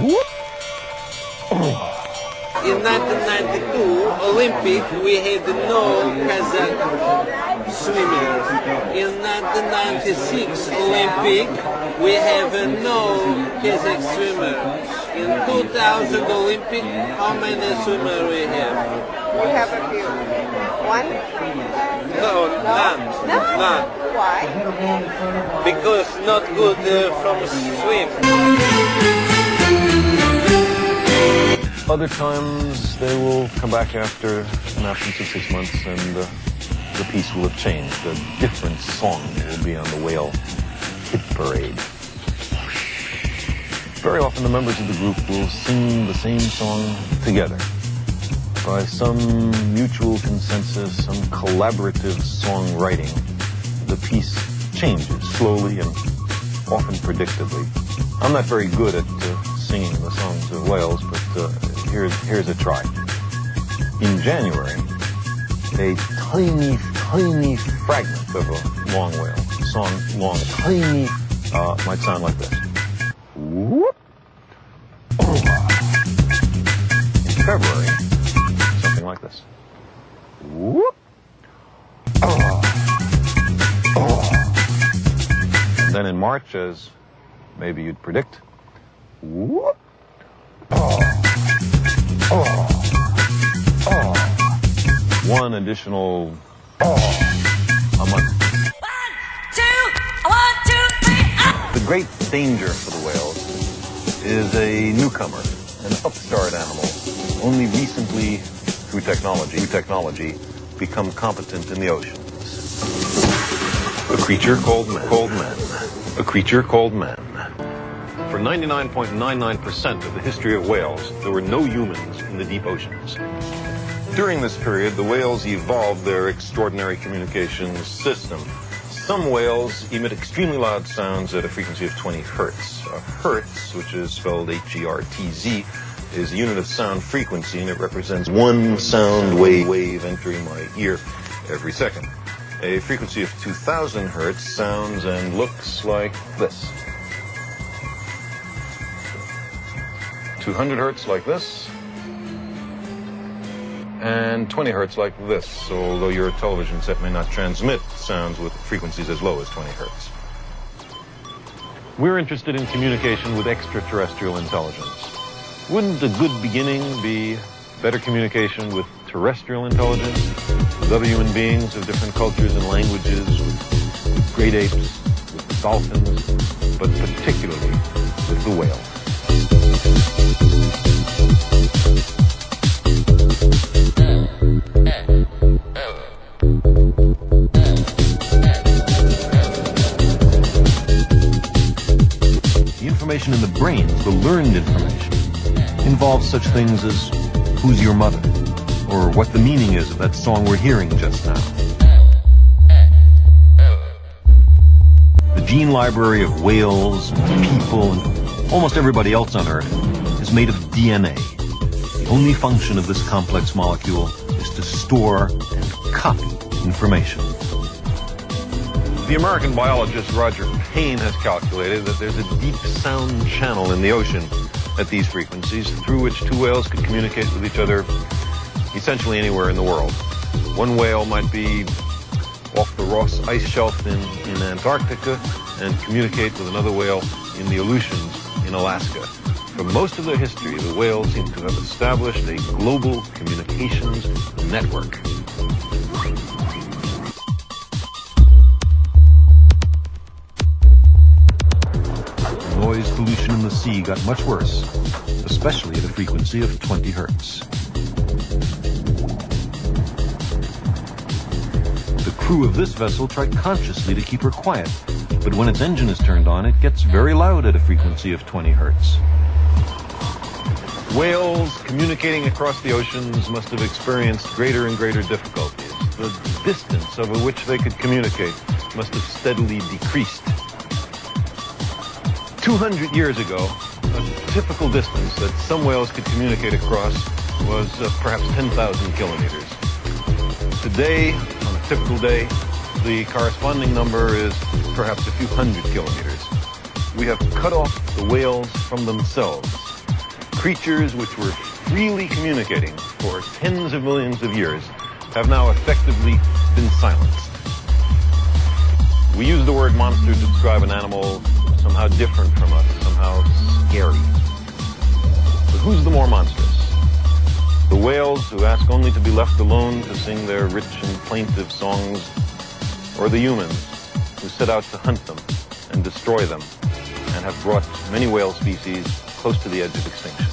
In 1992 Olympic, we had no Kazakh swimmers. In 1996 Olympic, we have no Kazakh swimmers. In 2000 Olympic, how many swimmers we have? We have a few. One? No, none. None? None. Why? Because not good from swim. Other times they will come back after an absence of 6 months and the piece will have changed. A different song will be on the whale hit parade. Very often the members of the group will sing the same song together. By some mutual consensus, some collaborative songwriting, the piece changes slowly and often predictably. I'm not very good at singing the songs of whales, but here's a try. In January, a tiny fragment of a long whale, song long, tiny, might sound like this. Whoop. In February, something like this. Whoop. And then in March, as maybe you'd predict, whoop. One additional a month. 1, 2, 3, The great danger for the whales is a newcomer, an upstart animal, only recently, through technology, become competent in the oceans. A creature called man. A creature called man. For 99.99% of the history of whales, there were no humans in the deep oceans. During this period, the whales evolved their extraordinary communications system. Some whales emit extremely loud sounds at a frequency of 20 hertz. A hertz, which is spelled H-E-R-T-Z, is a unit of sound frequency, and it represents one sound wave entering my ear every second. A frequency of 2,000 hertz sounds and looks like this. 200 hertz like this, and 20 hertz like this, although your television set may not transmit sounds with frequencies as low as 20 hertz. We're interested in communication with extraterrestrial intelligence. Wouldn't a good beginning be better communication with terrestrial intelligence, with other human beings of different cultures and languages, with great apes, with dolphins, but particularly with the whale? The information in the brains, the learned information, involves such things as who's your mother, or what the meaning is of that song we're hearing just now. The gene library of whales and people and almost everybody else on Earth is made of DNA. The only function of this complex molecule is to store and copy information. The American biologist Roger Payne has calculated that there's a deep sound channel in the ocean at these frequencies through which two whales could communicate with each other essentially anywhere in the world. One whale might be off the Ross Ice Shelf in Antarctica and communicate with another whale in the Aleutians in Alaska. For most of their history, the whales seem to have established a global communications network. Noise pollution in the sea got much worse, especially at a frequency of 20 hertz. The crew of this vessel tried consciously to keep her quiet, but when its engine is turned on, it gets very loud at a frequency of 20 hertz. Whales communicating across the oceans must have experienced greater and greater difficulties. The distance over which they could communicate must have steadily decreased. 200 years ago, a typical distance that some whales could communicate across was perhaps 10,000 kilometers. Today, on a typical day, the corresponding number is perhaps a few hundred kilometers. We have cut off the whales from themselves. Creatures which were freely communicating for tens of millions of years have now effectively been silenced. We use the word monster to describe an animal somehow different from us, somehow scary. But who's the more monstrous? The whales who ask only to be left alone to sing their rich and plaintive songs, or the humans who set out to hunt them and destroy them and have brought many whale species close to the edge of extinction?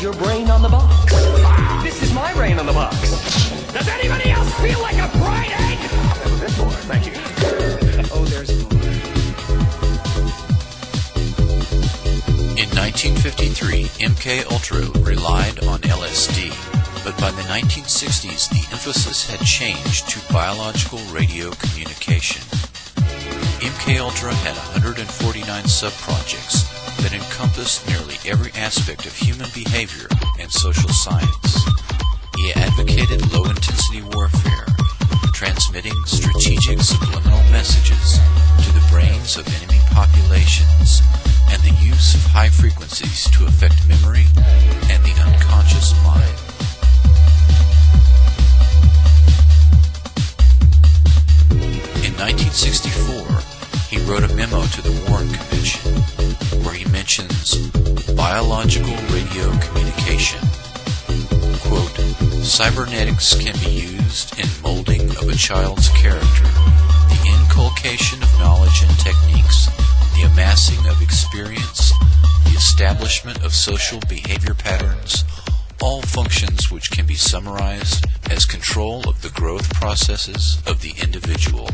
Your brain on the box. This is my brain on the box. Does anybody else feel like a bright egg? A bit more, thank you. Oh, there's more. In 1953, MK Ultra relied on LSD, but by the 1960s, the emphasis had changed to biological radio communication. MK Ultra had 149 sub-projects that encompassed nearly every aspect of human behavior and social science. He advocated low-intensity warfare, transmitting strategic subliminal messages to the brains of enemy populations, and the use of high frequencies to affect memory and the unconscious mind. In 1964, he wrote a memo to the Warren Commission where he mentions biological radio communication. Quote, cybernetics can be used in molding of a child's character, the inculcation of knowledge and techniques, the amassing of experience, the establishment of social behavior patterns, all functions which can be summarized as control of the growth processes of the individual.